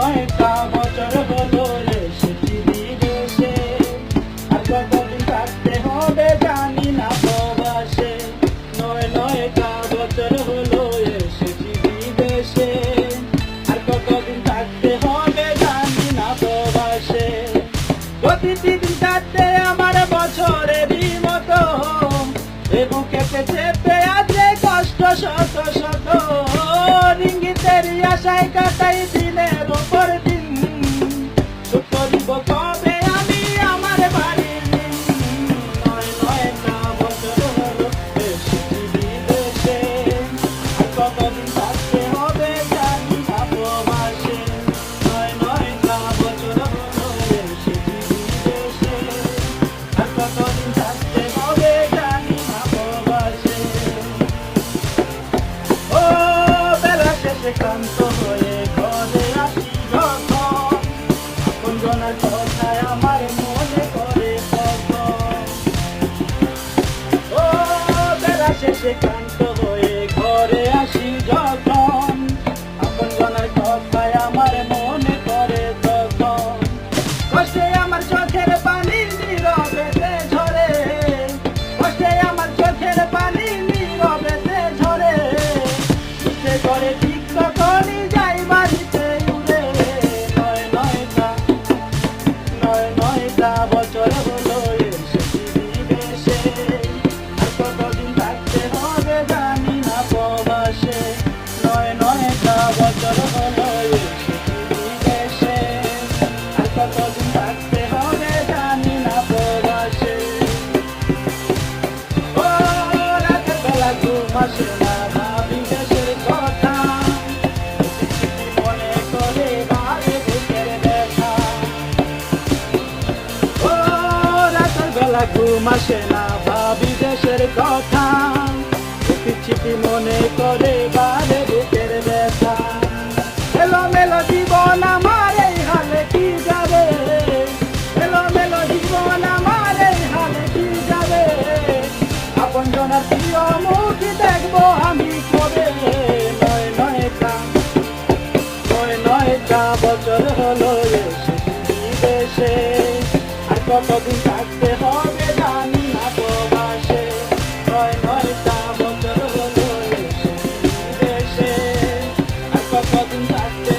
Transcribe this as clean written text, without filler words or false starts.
নয়টা বছর হলো এসেছি বিদেশে, আর কতদিন থাকতে হবে জানি না প্রবাসে। নয়টা বছর হলো এসেছি বিদেশে, আর কতদিন থাকতে হবে জানি না প্রবাসে। প্রতিটি দিন কাটতে আমার বছরেরই মতো, এ বুকেতে চেপে আছে কষ্ট শত শত। ইঙ্গিতেরই আশায় কাটাই দিনের উপর দিন, সুখ করিব কবে আমি আমার বাড়ির দিন। নয়টা বছর হলো এসেছি বিদেশে, আর কতদিন থাকতে হবে জানি না প্রবাসে। নয়টা বছর হলো এসেছি বিদেশে, আর কতদিন থাকতে হবে জানি না প্রবাসে। ও বেলা শেষে ক্লান্ত হয়ে ঘরে আসি যখন, আপনজনের কথায় আমার মনে করে তখন। ও বেলা শেষে ক্লান্ত হয়ে ঘরে আসি যখন, আপনজনের কথায় আমার মনে করে তখন। কষ্টে আমার চোখের পানি নীরবেতে ঝরে, কষ্টে আমার চোখের পানি নীরবেতে ঝরে। ইচ্ছে করে ঠিক তখনই যাই বাড়িতে উড়ে। নয়টা বছর হলো এসেছি বিদেশে, আর কতদিন থাকতে হবে জানি না প্রবাসে। নয়টা বছর হলো এসেছি বিদেশে, আর কতদিন থাকতে হবে জানি না প্রবাসে। ও রাতের বেলা ঘুম আসে না, ভাবি দেশের কথা, মনে করে বারে বুকের ব্যথা। ও রাতের বেলা ঘুম আসে না, ভাবি দেশের কথা, ছিপি মনে করে বারে বুকের ব্যথা। এলোমেলো জীবন আমার এই হালে কি যাবে, এলোমেলো জীবন আমার এই হালে কি যাবে। আপনজনের প্রিয় মুখ দেখবো আমি কবে। নয়টা বছর হলো এসেছি বিদেশে, আর কতদিন থাকতে হবে জানি না প্রবাসে। নয়টা বছর হলো এসেছি বিদেশে, আর কতদিন থাকতে